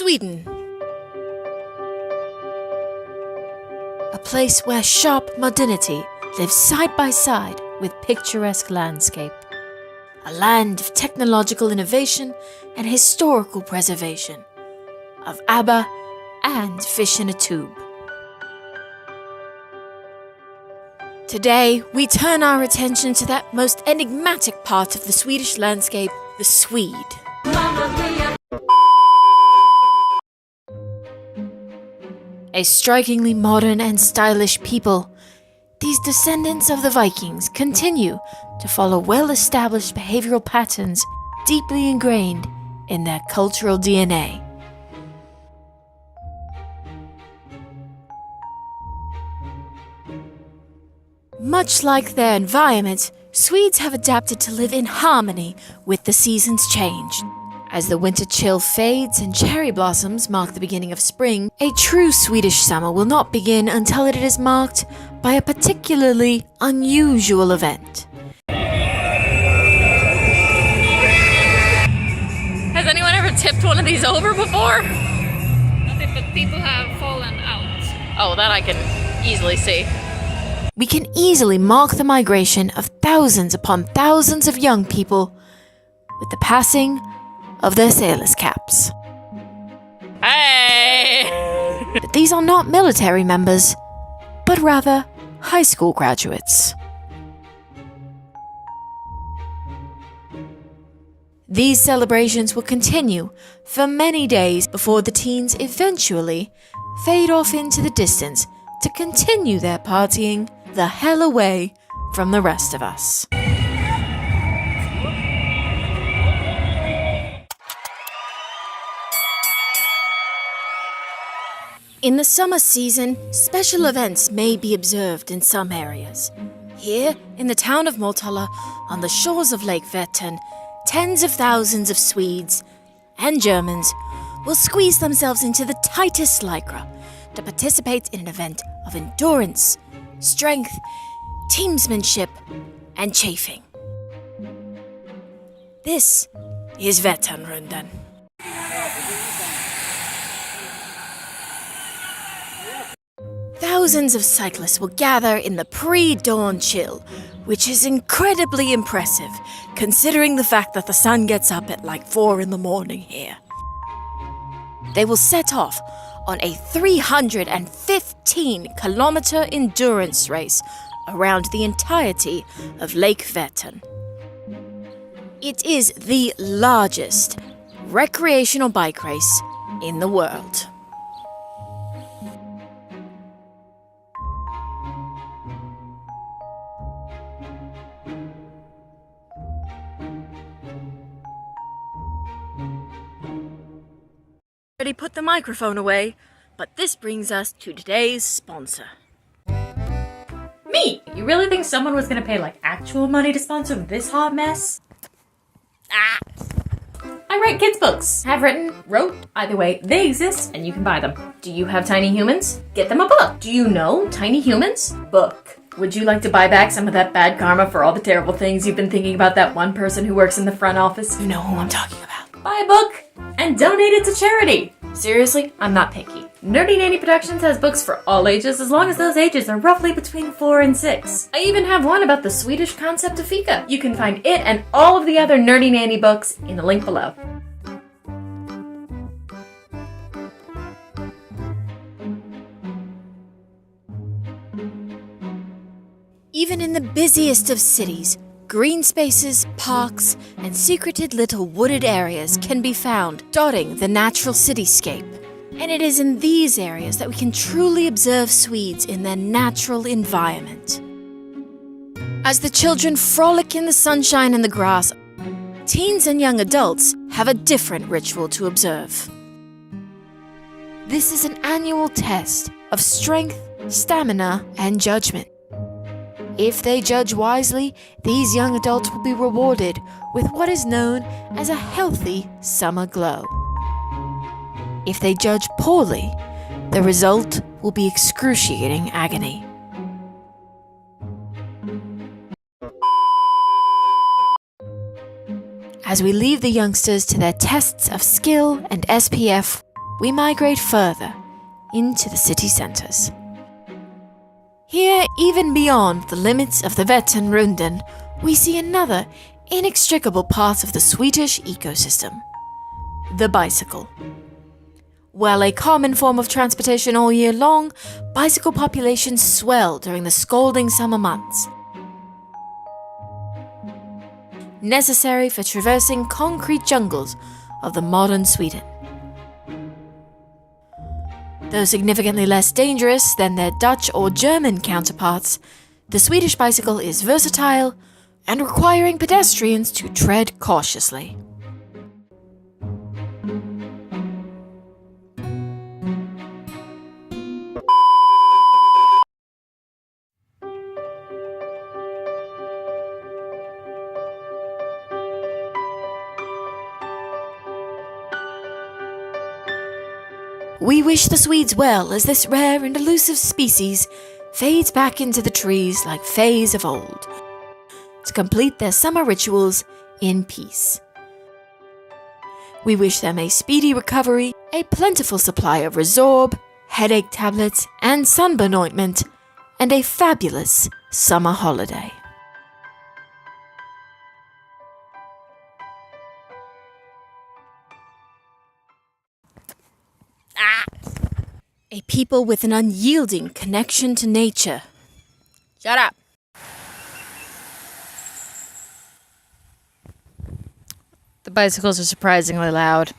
Sweden. A place where sharp modernity lives side by side with picturesque landscape. A land of technological innovation and historical preservation. Of ABBA and fish in a tube. Today, we turn our attention to that most enigmatic part of the Swedish landscape, the Swede. A strikingly modern and stylish people, these descendants of the Vikings continue to follow well-established behavioral patterns deeply ingrained in their cultural DNA. Much like their environment, Swedes have adapted to live in harmony with the seasons' change. As the winter chill fades and cherry blossoms mark the beginning of spring, a true Swedish summer will not begin until it is marked by a particularly unusual event. Has anyone ever tipped one of these over before? Nothing, but people have fallen out. Oh, that I can easily see. We can easily mark the migration of thousands upon thousands of young people with the passing of their sailors' caps. Hey! But these are not military members, but rather high school graduates. These celebrations will continue for many days before the teens eventually fade off into the distance to continue their partying the hell away from the rest of us. In the summer season, special events may be observed in some areas. Here, in the town of Motala, on the shores of Lake Vättern, tens of thousands of Swedes and Germans will squeeze themselves into the tightest Lycra to participate in an event of endurance, strength, teamsmanship, and chaffing. This is Vätternrundan. Thousands of cyclists will gather in the pre-dawn chill, which is incredibly impressive considering the fact that the sun gets up at like 4 in the morning here. They will set off on a 315-kilometer endurance race around the entirety of Lake Vättern. It is the largest recreational bike race in the world. Already put the microphone away, but this brings us to today's sponsor. Me! You really think someone was gonna pay like actual money to sponsor this hot mess? I write kids' books. Have written, wrote, either way, they exist and you can buy them. Do you have tiny humans? Get them a book. Do you know tiny humans? Book. Would you like to buy back some of that bad karma for all the terrible things you've been thinking about that one person who works in the front office? You know who I'm talking about. Buy a book and donate it to charity. Seriously, I'm not picky. Nerdy Nanny Productions has books for all ages as long as those ages are roughly between 4 and 6. I even have one about the Swedish concept of fika. You can find it and all of the other Nerdy Nanny books in the link below. Even in the busiest of cities, green spaces, parks, and secreted little wooded areas can be found dotting the natural cityscape. And it is in these areas that we can truly observe Swedes in their natural environment. As the children frolic in the sunshine and the grass, teens and young adults have a different ritual to observe. This is an annual test of strength, stamina, and judgment. If they judge wisely, these young adults will be rewarded with what is known as a healthy summer glow. If they judge poorly, the result will be excruciating agony. As we leave the youngsters to their tests of skill and SPF, we migrate further into the city centres. Here, even beyond the limits of the Vätternrundan, we see another inextricable part of the Swedish ecosystem: the bicycle. While a common form of transportation all year long, bicycle populations swell during the scalding summer months, necessary for traversing concrete jungles of the modern Sweden. Though significantly less dangerous than their Dutch or German counterparts, the Swedish bicycle is versatile and requiring pedestrians to tread cautiously. We wish the Swedes well as this rare and elusive species fades back into the trees like fays of old, to complete their summer rituals in peace. We wish them a speedy recovery, a plentiful supply of Resorb, headache tablets, and sunburn ointment, and a fabulous summer holiday. A people with an unyielding connection to nature. Shut up. The bicycles are surprisingly loud.